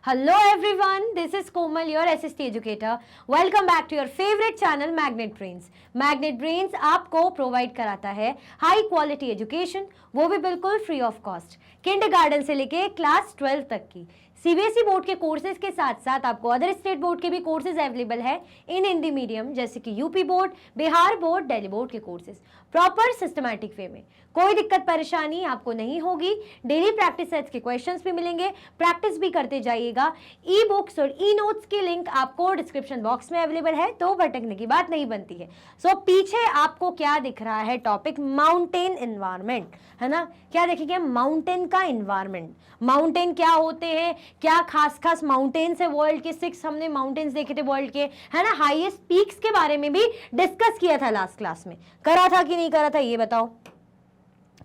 Hello everyone, this is Komal, your SST educator. Welcome back to your favorite channel Magnet Brains. Magnet Brains आपको provide कराता है high quality education, वो भी बिल्कुल free of cost, kindergarten से लेके class 12 तक की। सीबीएसई बोर्ड के कोर्सेज के साथ साथ आपको अदर स्टेट बोर्ड के भी कोर्सेज अवेलेबल है इन हिंदी मीडियम, जैसे कि UP board, Bihar board, Delhi board के कोर्सेज प्रॉपर सिस्टमैटिक वे में। कोई दिक्कत परेशानी आपको नहीं होगी। डेली प्रैक्टिस सेट्स के क्वेश्चंस भी मिलेंगे, प्रैक्टिस भी करते जाइएगा। ई बुक्स और ई नोट्स की लिंक आपको डिस्क्रिप्शन बॉक्स में अवेलेबल है, तो भटकने की बात नहीं बनती है। सो पीछे आपको क्या दिख रहा है टॉपिक, माउंटेन एनवायरनमेंट, है ना। क्या देखेंगे, माउंटेन का एनवायरनमेंट। माउंटेन क्या होते हैं, क्या खास खास माउंटेन्स है वर्ल्ड के, 6 हमने माउंटेन्स देखे थे वर्ल्ड के, है ना। हाईएस्ट पीक्स के बारे में भी डिस्कस किया था लास्ट क्लास में। करा था कि नहीं करा था, ये बताओ।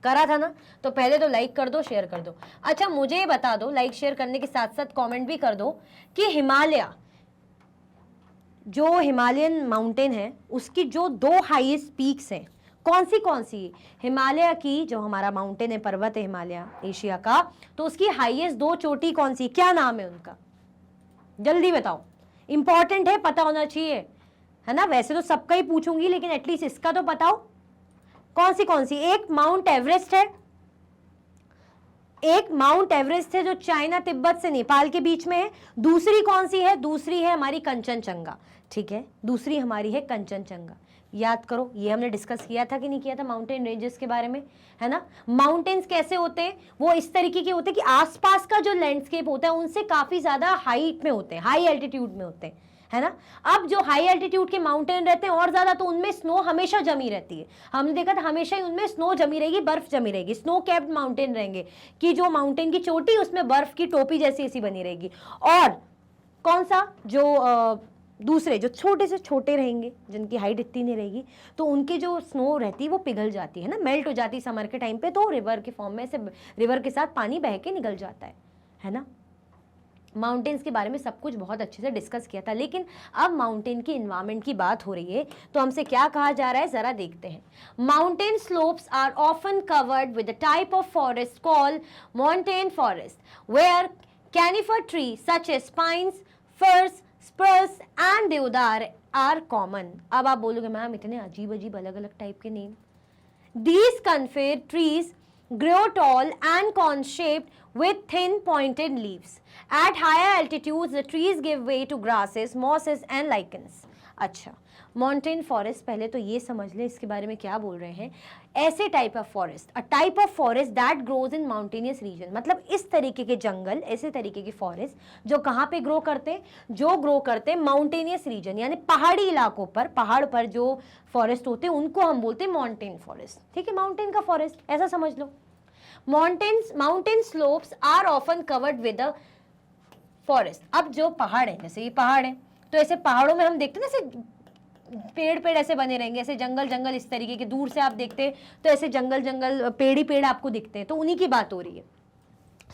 करा था ना, तो पहले तो लाइक कर दो, शेयर कर दो। अच्छा मुझे ये बता दो, लाइक शेयर करने के साथ साथ कमेंट भी कर दो कि हिमालय, जो हिमालयन माउंटेन है, उसकी जो 2 हाईएस्ट पीक्स हैं, कौन सी हिमालय की, जो हमारा माउंटेन है, पर्वत है हिमालय एशिया का, तो उसकी हाईएस्ट 2 चोटी कौन सी, क्या नाम है उनका, जल्दी बताओ। इंपॉर्टेंट है, पता होना चाहिए, है ना। वैसे तो सबका ही पूछूंगी, लेकिन एटलीस्ट इसका तो बताओ कौन सी। एक माउंट एवरेस्ट है, एक माउंट एवरेस्ट है जो चाइना तिब्बत से नेपाल के बीच में है। दूसरी कौन सी है, दूसरी है हमारी कंचनजंगा, ठीक है, दूसरी हमारी है कंचनजंगा। याद करो, ये हमने डिस्कस किया था कि नहीं किया था, माउंटेन रेंजेस के बारे में, है ना। माउंटेन्स कैसे होते हैं, वो इस तरीके के होते हैं कि आसपास का जो लैंडस्केप होता है उनसे काफी ज्यादा हाइट में होते हैं, हाई एल्टीट्यूड में होते हैं, है ना। अब जो हाई एल्टीट्यूड के माउंटेन रहते हैं और ज्यादा, तो उनमें स्नो हमेशा जमी रहती है। हमने देखा था हमेशा ही उनमें स्नो जमी रहेगी, बर्फ जमी रहेगी, स्नो कैप्ड माउंटेन रहेंगे, कि जो माउंटेन की चोटी उसमें बर्फ की टोपी जैसी ऐसी बनी रहेगी। और कौन सा, जो दूसरे जो छोटे से छोटे रहेंगे, जिनकी हाइट इतनी नहीं रहेगी, तो उनकी जो स्नो रहती है वो पिघल जाती है ना, मेल्ट हो जाती है समर के टाइम पे, तो रिवर के फॉर्म में से रिवर के साथ पानी बह के निकल जाता है ना। माउंटेन्स के बारे में सब कुछ बहुत अच्छे से डिस्कस किया था, लेकिन अब माउंटेन की एनवायरनमेंट की बात हो रही है, तो हमसे क्या कहा जा रहा है जरा देखते हैं। Mountain slopes are often covered with a type of forest called montane forest, where conifer trees such as pines, firs, spruce and deodar are common। अब आप बोलोगे मैम इतने अजीब अजीब अलग अलग टाइप के name. These conifer trees grow tall and cone-shaped with thin pointed leaves. At higher altitudes, the trees give way to grasses, mosses and lichens। अच्छा, माउंटेन फॉरेस्ट, पहले तो ये समझ ले इसके बारे में क्या बोल रहे हैं। ऐसे type of forest, a type of forest that grows in mountainous region, मतलब इस तरीके के जंगल, ऐसे तरीके के फॉरेस्ट जो कहाँ पे ग्रो करते हैं, जो ग्रो करते हैं माउंटेनियस रीजन, यानी पहाड़ी इलाकों पर, पहाड़ पर जो फॉरेस्ट होते हैं उनको हम बोलते हैं माउंटेन फॉरेस्ट, ठीक है, माउंटेन का फॉरेस्ट, ऐसा समझ लो। Mountain slopes are often covered with a forest. अब जो पहाड़ है, जैसे ये पहाड़ है, तो ऐसे पहाड़ों में हम देखते हैं ना, ऐसे पेड़ ऐसे बने रहेंगे, ऐसे जंगल इस तरीके के, दूर से आप देखते हैं तो ऐसे जंगल पेड़ ही पेड़ आपको दिखते हैं, तो उन्हीं की बात हो रही है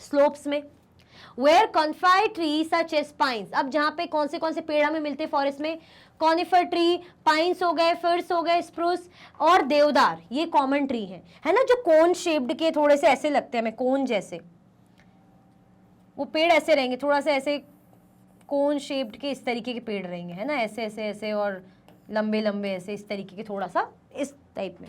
स्लोप्स में। Where conifer tree such as pines, अब जहाँ पे कौन से पेड़ हमें मिलते हैं फॉरेस्ट में, कॉनिफर ट्री, पाइन्स हो गए, फिर्स हो गए, स्प्रूस और देवदार, ये कॉमन ट्री है ना, जो कोन शेप्ड के थोड़े से ऐसे लगते हैं हमें, कोन जैसे, वो पेड़ ऐसे रहेंगे, थोड़ा सा ऐसे कोन शेप्ड के इस तरीके के पेड़ रहेंगे, है ना, ऐसे ऐसे ऐसे और लंबे लंबे ऐसे, इस तरीके के, थोड़ा सा इस टाइप में।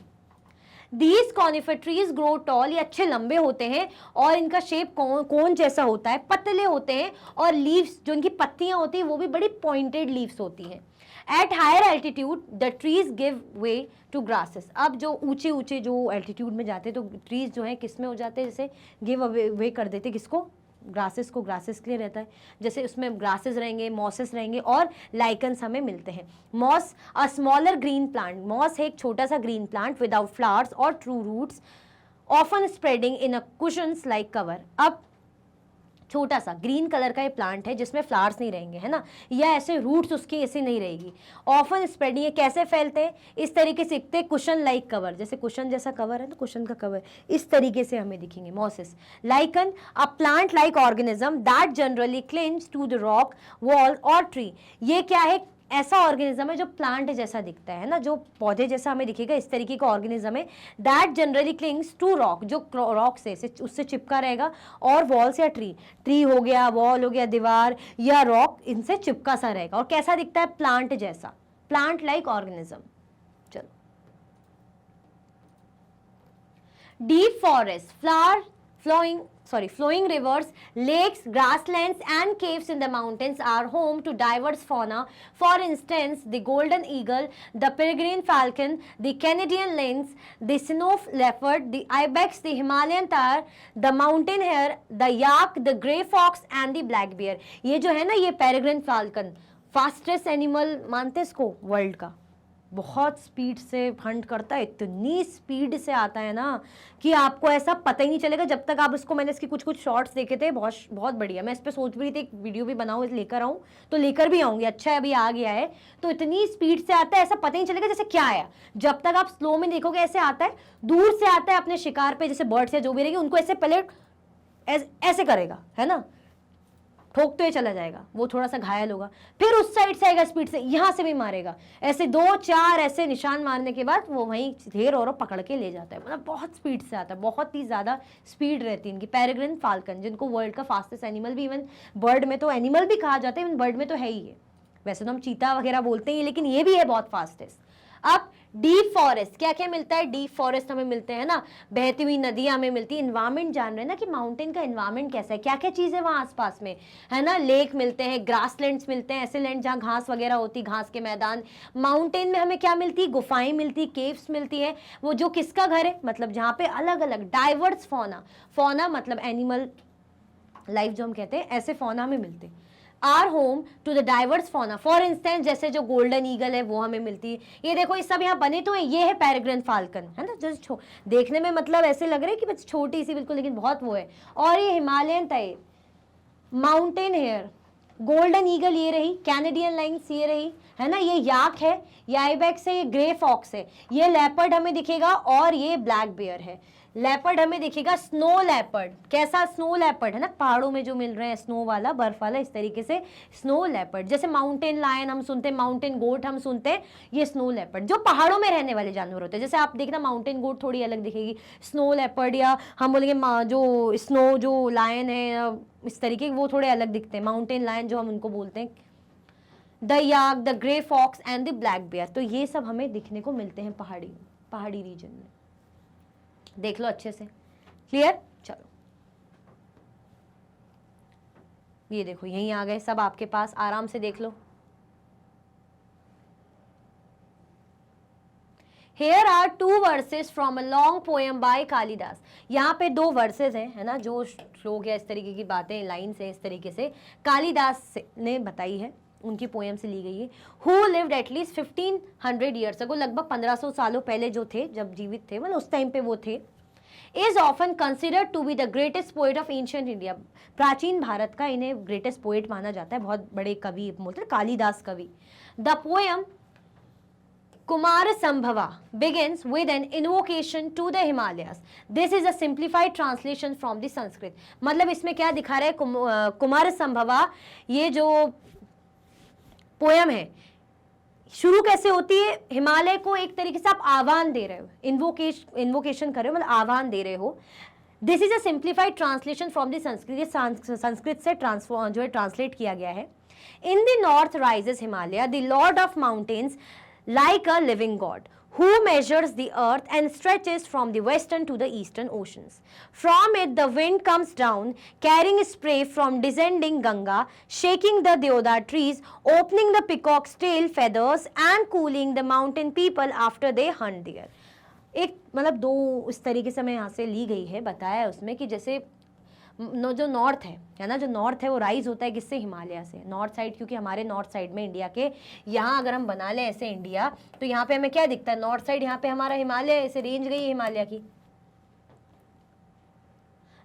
These conifer trees grow tall, ये अच्छे लंबे होते हैं और इनका शेप कोन जैसा होता है, पतले होते हैं, और लीव्स, जो इनकी पत्तियां होती हैं वो भी बड़ी पॉइंटेड लीव्स होती हैं। At higher altitude, the trees give way to grasses। अब जो ऊंचे जो एल्टीट्यूड में जाते हैं, तो ट्रीज जो है किस में हो जाते हैं, जैसे गिव वे कर देते, किसको, ग्रासेस को, ग्रासेस के लिए रहता है, जैसे उसमें ग्रासेस रहेंगे, मॉसेस रहेंगे और लाइकन्स हमें मिलते हैं। Moss, a smaller green plant, moss है एक छोटा सा ग्रीन प्लांट विदाउट फ्लावर्स और true roots, often spreading in a cushions like cover. अब छोटा सा ग्रीन कलर का ये प्लांट है जिसमें फ्लावर्स नहीं रहेंगे, है ना, या ऐसे रूट्स उसकी ऐसे नहीं रहेगी, ऑफन स्प्रेडिंग, कैसे फैलते हैं, इस तरीके से दिखते, कुशन लाइक कवर, जैसे कुशन जैसा कवर है ना, कुशन का कवर इस तरीके से हमें दिखेंगे। Mosses, lichen, a plant like organism that generally clings to the rock, wall और ट्री, ये क्या है, ऐसा ऑर्गेनिज्म है जो प्लांट जैसा दिखता है ना, जो पौधे जैसा हमें दिखेगा, इस तरीके का ऑर्गेनिज्म है। That generally clings to rock, जो रॉक से उससे चिपका रहेगा, और वॉल्स या ट्री हो गया, वॉल हो गया, दीवार या रॉक, इनसे चिपका सा रहेगा। और कैसा दिखता है? प्लांट जैसा, प्लांट लाइक ऑर्गेनिज्म। चलो, deep forest, flowing rivers, lakes, grasslands and caves in the mountains are home to diverse fauna. For instance, the golden eagle, the peregrine falcon, the Canadian lynx, the snow leopard, the ibex, the Himalayan tahr, the mountain hare, the yak, the grey fox and the black bear. ये जो है ना, ये peregrine falcon fastest animal मानते इसको world का, बहुत speed से हंट करता है, इतनी स्पीड से आता है ना कि आपको ऐसा पता ही नहीं चलेगा जब तक आप इसको, मैंने इसकी कुछ शॉर्ट्स देखे थे, बहुत बहुत बढ़िया। मैं इस पर सोच रही थी एक वीडियो भी बनाऊँ, लेकर आऊँ, तो लेकर भी आऊँगी। अच्छा है, अभी आ गया है। तो इतनी स्पीड से आता है, ऐसा पता ही नहीं चलेगा जैसे क्या आया। जब तक आप स्लो में देखोगे ऐसे आता है, दूर से आता है अपने शिकार पे, जैसे बर्ड्स या जो भी रहेगी उनको ऐसे पहले ऐसे करेगा, है ना, ठोकते हुए चला जाएगा, वो थोड़ा सा घायल होगा, फिर उस साइड से आएगा स्पीड से, यहां से भी मारेगा, ऐसे 2-4 ऐसे निशान मारने के बाद वो वहीं ढेर और पकड़ के ले जाता है। मतलब बहुत स्पीड से आता है, बहुत ही ज्यादा स्पीड रहती है इनकी। पेरेग्रिन फाल्कन, जिनको वर्ल्ड का फास्टेस्ट एनिमल भी, इवन बर्ड में तो एनिमल भी कहा जाता है, इवन बर्ड में तो है ही है। वैसे तो हम चीता वगैरह बोलते हैं, लेकिन ये भी है बहुत फास्टेस्ट। अब डीप फॉरेस्ट, क्या क्या मिलता है? डीप फॉरेस्ट हमें मिलते हैं ना, बहती हुई नदियां हमें मिलती है। इन्वायरमेंट जान रहे हैं ना कि माउंटेन का इन्वायरमेंट कैसा है, क्या क्या चीज़ है वहाँ आसपास में, है ना। लेक मिलते हैं, ग्रासलैंड्स मिलते हैं, ऐसे लैंड जहाँ घास वगैरह होती, घास के मैदान। माउंटेन में हमें क्या मिलती है? गुफाएं मिलती, केव्स मिलती है, वो जो किसका घर है, मतलब जहाँ पे अलग अलग डाइवर्स फौना मतलब एनिमल लाइफ जो हम कहते हैं, ऐसे फौना हमें मिलते हैं। Are home to the diverse fauna. For instance, जैसे जो गोल्डन ईगल है वो हमें मिलती है। ये देखो, ये सब यहाँ बने तो है, ये है पेरेग्रिन फाल्कन, है ना, जैसे देखने में मतलब ऐसे लग रहा है कि बस छोटी सी बिल्कुल, लेकिन बहुत वो है। और ये हिमालयन तय, माउंटेन हेयर, गोल्डन ईगल ये रही, कैनेडियन लाइन्स ये रही, है ना, ये याक है, ये आइबेक्स है, ये ग्रे फॉक्स है, ये लेपर्ड हमें दिखेगा, और ये ब्लैक बेयर है। लेपर्ड हमें दिखेगा, स्नो लेपर्ड, कैसा स्नो लेपर्ड, है ना, पहाड़ों में जो मिल रहे हैं, स्नो वाला, बर्फ वाला, इस तरीके से स्नो लेपर्ड। जैसे माउंटेन लायन हम सुनते हैं, माउंटेन गोट हम सुनते हैं, ये स्नो लेपर्ड जो पहाड़ों में रहने वाले जानवर होते हैं। जैसे आप देखना, माउंटेन गोट थोड़ी अलग दिखेगी, स्नो लेपर्ड, या हम बोलेंगे जो स्नो जो लायन है इस तरीके, वो थोड़े अलग दिखते हैं। माउंटेन लायन जो हम उनको बोलते हैं, the yak, the grey fox and the black bear. तो ये सब हमें दिखने को मिलते हैं पहाड़ी रीजन में। देख लो अच्छे से, क्लियर। चलो, ये देखो यहीं आ गए सब आपके पास, आराम से देख लो। Here are 2 verses from a long poem by Kalidas. यहाँ पे 2 वर्सेस हैं, है ना, जो श्लोक या इस तरीके की बातें, लाइन से इस तरीके से कालिदास ने बताई है, उनकी पोएम से ली गई है। Who lived at least 1500 years ago, लगभग 1500 सालों पहले जो थे, जब जीवित थे, मतलब उस टाइम पे वो थे। Is often considered to be the greatest poet of ancient India। प्राचीन भारत का इन्हें ग्रेटेस्ट पोएट माना जाता है, बहुत बड़े कवि बोलते हैं, कालिदास कवि। The poem Kumara Sambhava begins with an invocation to the Himalayas. This is a simplified translation from the Sanskrit। मतलब इसमें क्या दिखा रहा है, कुमार संभवा, ये जो पोयम है, शुरू कैसे होती है? हिमालय को एक तरीके से आप आह्वान दे रहे हो, इन्वोकेशन कर रहे हो, मतलब आह्वान दे रहे हो। This is a simplified translation from the Sanskrit, ये संस्कृत से जो है ट्रांसलेट किया गया है। In the north rises Himalaya, the lord of mountains, like a living god who measures the earth and stretches from the western to the eastern oceans. From it the wind comes down carrying spray from descending Ganga, shaking the deodar trees, opening the peacock's tail feathers and cooling the mountain people after they hunt there। एक मतलब 2 इस तरीके से मैं यहाँ से ली गई है, बताया है उसमें कि जैसे जो नॉर्थ है ना, जो नॉर्थ है वो राइज होता है किससे? हिमालय से। नॉर्थ साइड, क्योंकि हमारे नॉर्थ साइड में इंडिया के, यहाँ अगर हम बना लें ऐसे इंडिया, तो यहाँ पे हमें क्या दिखता है? नॉर्थ साइड, यहाँ पे हमारा हिमालय ऐसे रेंज गई है हिमालय की।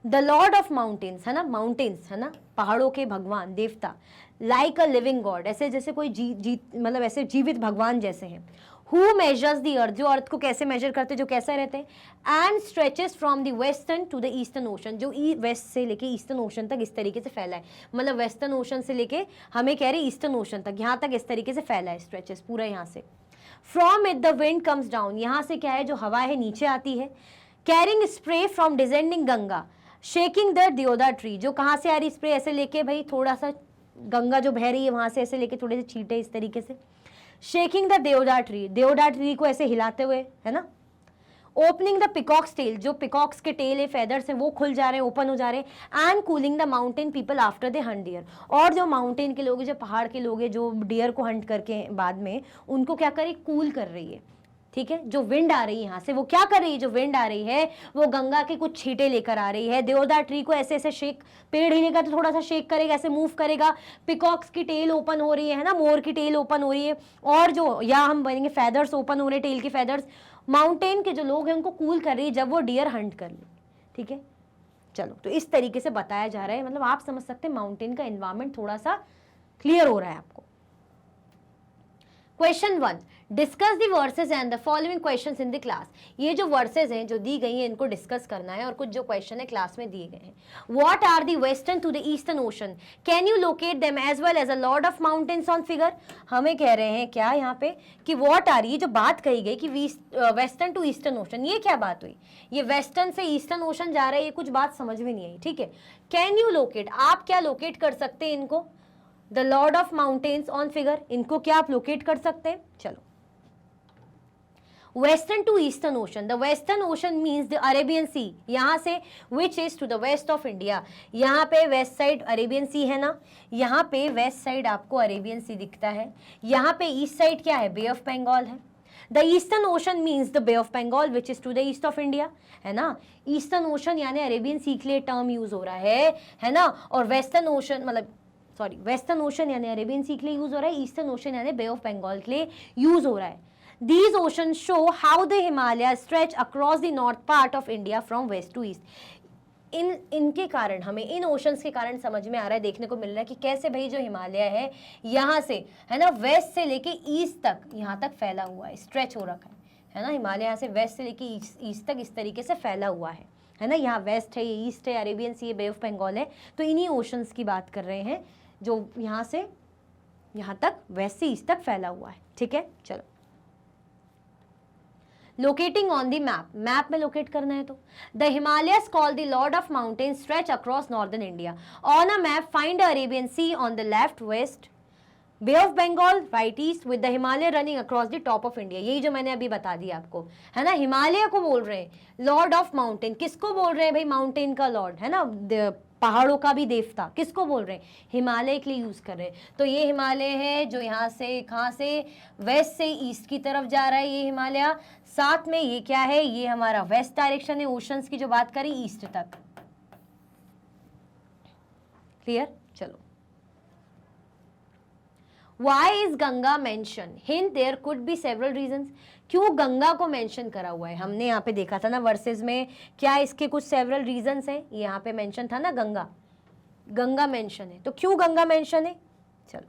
द लॉर्ड ऑफ माउंटेन्स, है ना, माउंटेन्स, है ना, पहाड़ों के भगवान, देवता। लाइक अ लिविंग गॉड, ऐसे जैसे कोई मतलब ऐसे जीवित भगवान जैसे हैं। हु मेजर्स द अर्थ, जो अर्थ को कैसे मेजर करते हैं, जो कैसे रहते हैं, and stretches from the western to the eastern ocean, जो वेस्ट से लेके ईस्टर्न ओशन तक इस तरीके से फैला है, मतलब वेस्टर्न ओशन से लेके हमें कह रहे ईस्टर्न ओशन तक, यहाँ तक इस तरीके से फैला है स्ट्रेचेस पूरा यहाँ से। From it the wind comes down, यहाँ से क्या है जो हवा है नीचे आती है, carrying spray from descending Ganga, shaking the deodar tree, जो कहाँ से आ रही स्प्रे, ऐसे लेके भाई थोड़ा सा गंगा जो बह रही है वहां से ऐसे लेके थोड़े से छींटे इस तरीके से, shaking the Devda tree, Devda tree को ऐसे हिलाते हुए, है ना। ओपनिंग द पिकॉक्स टेल, जो पिकॉक्स के टेल है, फेदर्स हैं, वो खुल जा रहे हैं, ओपन हो जा रहे हैं। And cooling the mountain people after they hunt deer, और जो माउंटेन के लोग हैं, जो पहाड़ के लोग हैं, जो डियर को हंट करके बाद में उनको क्या करे, कूल कर रही है, ठीक है। जो विंड आ रही है यहाँ से, वो क्या कर रही है, जो विंड आ रही है वो गंगा के कुछ छींटे लेकर आ रही है। देवदार ट्री को ऐसे ऐसे शेक, पेड़ हिलेगा तो थोड़ा सा शेक करेगा, ऐसे मूव करेगा। पिकॉक्स की टेल ओपन हो रही है ना, मोर की टेल ओपन हो रही है, और जो या हम बनेंगे फेदर्स ओपन हो रहे हैं, टेल के फेदर्स, माउंटेन के जो लोग हैं उनको कूल कर रही है जब वो डियर हंट कर ले, ठीक है। चलो, तो इस तरीके से बताया जा रहा है, मतलब आप समझ सकते हैं माउंटेन का एनवायरमेंट थोड़ा सा क्लियर हो रहा है आपको। Question 1, discuss the versus and the following questions in the class. ये जो वर्सेस हैं जो दी गई हैं इनको डिस्कस करना है, और कुछ जो क्वेश्चन है क्लास में दिए गए हैं। What are the western to the eastern ocean, can you locate them as well as a lord of mountains on figure. हमें कह रहे हैं क्या यहाँ पे कि व्हाट आर, ये जो बात कही गई कि वेस्टर्न टू ईस्टर्न ओशन, ये क्या बात हुई, ये वेस्टर्न से ईस्टर्न ओशन जा रहा है, ये कुछ बात समझ में नहीं आई, ठीक है। कैन यू लोकेट, आप क्या लोकेट कर सकते हैं इनको, the lord of mountains on figure, इनको क्या आप लोकेट कर सकते हैं। चलो, western to eastern ocean, the western ocean means the Arabian sea, यहां से which is to the west of India, यहाँ पे वेस्ट साइड अरेबियन सी है ना, यहाँ पे वेस्ट साइड आपको अरेबियन सी दिखता है, यहाँ पे ईस्ट साइड क्या है, बे ऑफ बंगाल है। The eastern ocean means the bay of Bengal which is to the east of India, है ना। ईस्टर्न ओशन यानी अरेबियन सी के लिए टर्म यूज हो रहा है ना, और वेस्टर्न ओशन मतलब सॉरी वेस्टर्न ओशन यानी अरेबियन सी के लिए यूज हो रहा है, ईस्टर्न ओशन यानी बे ऑफ बंगाल के लिए यूज हो रहा है। These oceans show how the Himalayas stretch across the north part of India from west to east. इनके कारण हमें, इन ओशंस के कारण समझ में आ रहा है, देखने को मिल रहा है कि कैसे भाई जो हिमालय है यहाँ से, है ना, वेस्ट से लेके ईस्ट तक यहाँ तक फैला हुआ है, स्ट्रेच हो रखा है ना। हिमालय यहाँ से वेस्ट से लेके ईस्ट तक इस तरीके से फैला हुआ है ना। यहाँ वेस्ट है, ये ईस्ट है, अरेबियन सी है, बे ऑफ बंगाल है, तो इन्हीं ओशंस की बात कर रहे हैं जो यहाँ से यहाँ तक वेस्ट से ईस्ट तक फैला हुआ है, ठीक है। चलो, locating on the map, map में लोकेट करना है तो the Himalayas call the lord of mountain stretch across northern India. On a map find Arabian sea on the left west, bay of Bengal right east with the Himalaya running across the top of India. यही जो मैंने अभी बता दिया आपको, है ना। हिमालय को बोल रहे हैं लॉर्ड ऑफ माउंटेन, किसको बोल रहे हैं भाई, माउंटेन का लॉर्ड, है ना, पहाड़ों का भी देवता, किसको बोल रहे हैं, हिमालय के लिए यूज कर रहे हैं। तो ये हिमालय है जो यहाँ से, कहाँ से, वेस्ट से ईस्ट की तरफ जा रहा है ये हिमालय, साथ में ये क्या है, ये हमारा वेस्ट डायरेक्शन है, ओशंस की जो बात करें ईस्ट तक, क्लियर। चलो, Why is Ganga mentioned? Hint there could be several reasons. क्यों गंगा को मेंशन करा हुआ है, हमने यहाँ पे देखा था ना वर्सेस में, क्या इसके कुछ सेवरल रीजंस हैं, यहाँ पे मेंशन था ना गंगा, गंगा मेंशन है, तो क्यों गंगा मेंशन है। चलो,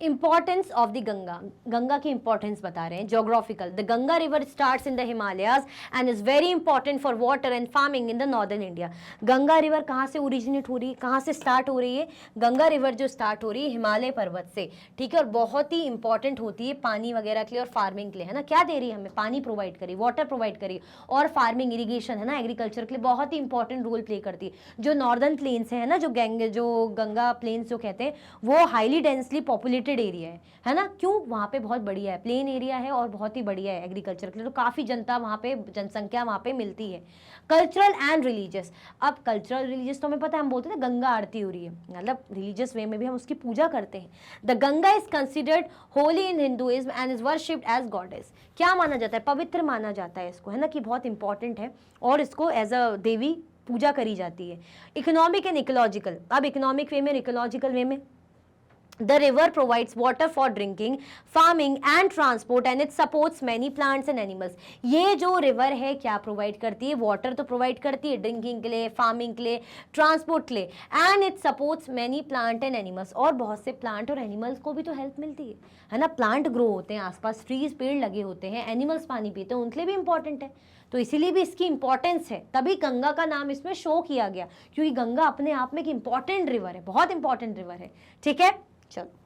importance of the Ganga, Ganga की इंपॉर्टेंस बता रहे हैं, geographical. The Ganga river starts in the Himalayas and is very important for water and farming in the northern India. Ganga river कहाँ से ओरिजिनेट हो रही है, कहाँ से स्टार्ट हो रही है, गंगा रिवर जो स्टार्ट हो रही है हिमालय पर्वत से, ठीक है, और बहुत ही इंपॉर्टेंट होती है पानी वगैरह के लिए और फार्मिंग के लिए, है ना। क्या दे रही है हमें, पानी प्रोवाइड करी, वाटर प्रोवाइड करी, और फार्मिंग, इरीगेशन, है ना, एग्रीकल्चर के लिए बहुत ही इंपॉर्टेंट रोल प्ले करती है। जो नॉर्दर्न प्लेन्स है ना, जो गंगा प्लेन्स जो कहते हैं, वो हाईली डेंसली पॉपुलेटेड एरिया है ना। क्यों, वहाँ पे बहुत बढ़िया है, प्लेन एरिया है और बहुत ही बढ़िया है एग्रीकल्चर के लिए, तो काफी जनता वहाँ पे, जनसंख्या वहाँ पे मिलती है। कल्चरल एंड रिलीजियस, अब कल्चरल रिलीजियस तो हमें पता है, हम बोलते हैं गंगा आरती हो रही है, मतलब रिलीजियस वे में भी हम उसकी पूजा करते हैं। The Ganga is considered holy in Hinduism and is worshipped as goddess. क्या माना जाता है, पवित्र माना जाता है इसको, है ना, कि बहुत इंपॉर्टेंट है और इसको एज अ देवी पूजा करी जाती है। इकोनॉमिक एंड इकोलॉजिकल, अब इकोनॉमिक वे में, इकोलॉजिकल वे में The river provides water for drinking, farming and transport and it supports many plants and animals. ये जो रिवर है क्या प्रोवाइड करती है? वाटर तो प्रोवाइड करती है ड्रिंकिंग के लिए, फार्मिंग के लिए, ट्रांसपोर्ट के लिए, and it supports many plant and animals, और बहुत से प्लांट और एनिमल्स को भी तो हेल्प मिलती है ना? प्लांट ग्रो होते हैं, आसपास ट्रीज पेड़ लगे होते हैं, एनिमल्स पानी पीते हैं, उनके लिए भी इंपॉर्टेंट है, तो इसीलिए भी इसकी इंपॉर्टेंस है, तभी गंगा का नाम इसमें शो किया गया, क्योंकि गंगा अपने आप में एक इंपॉर्टेंट रिवर है, बहुत इंपॉर्टेंट रिवर है। ठीक है, चलो।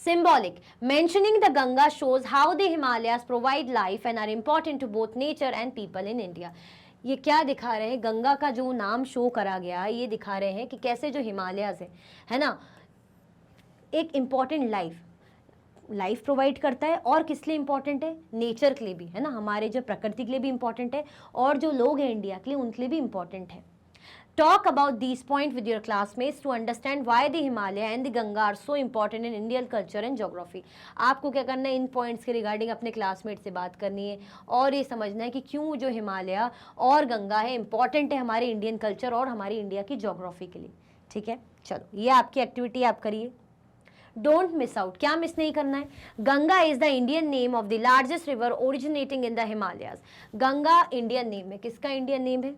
Symbolic. Mentioning the Ganga shows how the Himalayas provide life and are important to both nature and people in India. ये क्या दिखा रहे हैं? गंगा का जो नाम शो करा गया, ये दिखा रहे हैं कि कैसे जो हिमालयाज है ना, एक इम्पॉर्टेंट लाइफ प्रोवाइड करता है, और किस लिए इंपॉर्टेंट है? नेचर के लिए भी, है ना, हमारे जो प्रकृति के लिए भी इंपॉर्टेंट है, और जो लोग हैं इंडिया के लिए उनके लिए भी इंपॉर्टेंट है। Talk about these points with your classmates to understand why the Himalaya and the Ganga are so important in Indian culture and geography. आपको क्या करना है? इन पॉइंट्स के रिगार्डिंग अपने क्लासमेट से बात करनी है और ये समझना है कि क्यों जो हिमालय और गंगा है इंपॉर्टेंट है हमारे इंडियन कल्चर और हमारी इंडिया की जोग्राफी के लिए। ठीक है, चलो ये आपकी एक्टिविटी आप करिए। डोंट मिस आउट, क्या मिस नहीं करना है? Ganga is the Indian name of the largest river originating in the Himalayas. Ganga Indian name है, किसका इंडियन नेम है?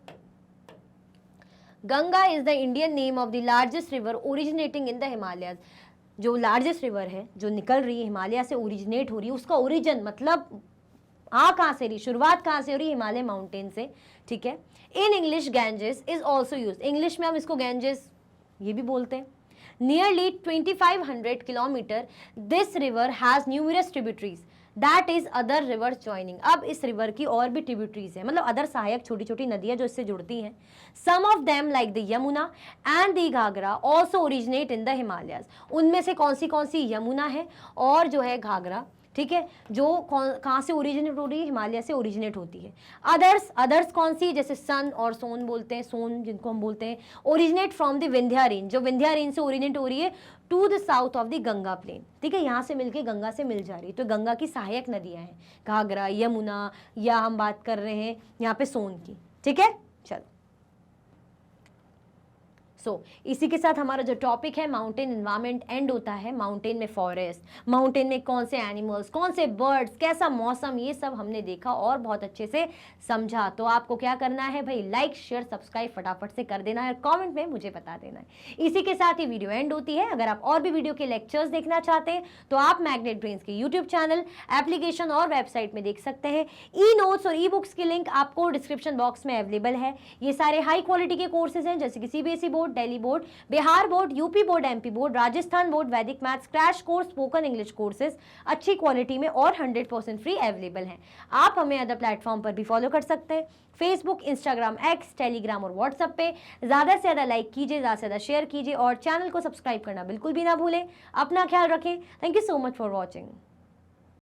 Ganga is the Indian name of the largest river originating in the Himalayas. जो लार्जेस्ट रिवर है जो निकल रही है हिमालय से, ओरिजिनेट हो रही है, उसका ओरिजिन मतलब कहाँ से रही, शुरुआत कहाँ से हो रही? हिमालय माउंटेन से। ठीक है, in English Ganges is also use, English में हम इसको गैंजेस ये भी बोलते हैं। Nearly 2500 kilometre this river has numerous tributaries that is other river joining. अब इस रिवर की और भी ट्रिब्यूटरीज है, मतलब अदर सहायक छोटी छोटी नदियां जो इससे जुड़ती हैं। Some of them like the Yamuna and the Ghaghara also originate in the Himalayas. उनमें से कौन सी यमुना है और जो है घाघरा, ठीक है, जो कहाँ से ओरिजिनेट हो रही है? हिमालय से ओरिजिनेट होती है। अदर्स कौन सी? जैसे सन और सोन बोलते हैं, सोन जिनको हम बोलते हैं, originate from the Vindhya range, जो विंध्या रेंज से ओरिजिनेट हो रही है to the south of the Ganga plain. ठीक है, यहाँ से मिलके गंगा से मिल जा रही है, तो गंगा की सहायक नदियाँ हैं घाघरा, यमुना, या हम बात कर रहे हैं यहाँ पे सोन की। ठीक है, चलो। इसी के साथ हमारा जो टॉपिक है माउंटेन एनवायरनमेंट एंड होता है। माउंटेन में फॉरेस्ट, माउंटेन में कौन से एनिमल्स, कौन से बर्ड्स, कैसा मौसम, ये सब हमने देखा और बहुत अच्छे से समझा। तो आपको क्या करना है भाई? लाइक शेयर सब्सक्राइब फटाफट से कर देना है, कमेंट में मुझे बता देना है। इसी के साथ ही वीडियो एंड होती है। अगर आप और भी वीडियो के लेक्चर्स देखना चाहते हैं तो आप मैग्नेट ब्रेन्स के यूट्यूब चैनल, एप्लीकेशन और वेबसाइट में देख सकते हैं। ई नोट्स और ई बुक्स की लिंक आपको डिस्क्रिप्शन बॉक्स में अवेलेबल है। ये सारे हाई क्वालिटी के कोर्सेज हैं, जैसे कि CBSE board, Delhi board, Bihar board, UP board, MP board, Rajasthan board, Vedic maths, crash course, spoken English courses अच्छी क्वालिटी में और 100% फ्री अवेलेबल हैं। आप हमें अदर प्लेटफॉर्म पर भी फॉलो कर सकते हैं, फेसबुक, इंस्टाग्राम, एक्स, टेलीग्राम और व्हाट्सएप पे। ज़्यादा से ज़्यादा लाइक कीजिए, ज़्यादा से ज़्यादा शेयर कीजिए और चैनल को सब्सक्राइब करना बिल्कुल भी ना भूलें। अपना ख्याल रखें। Thank you so much for watching.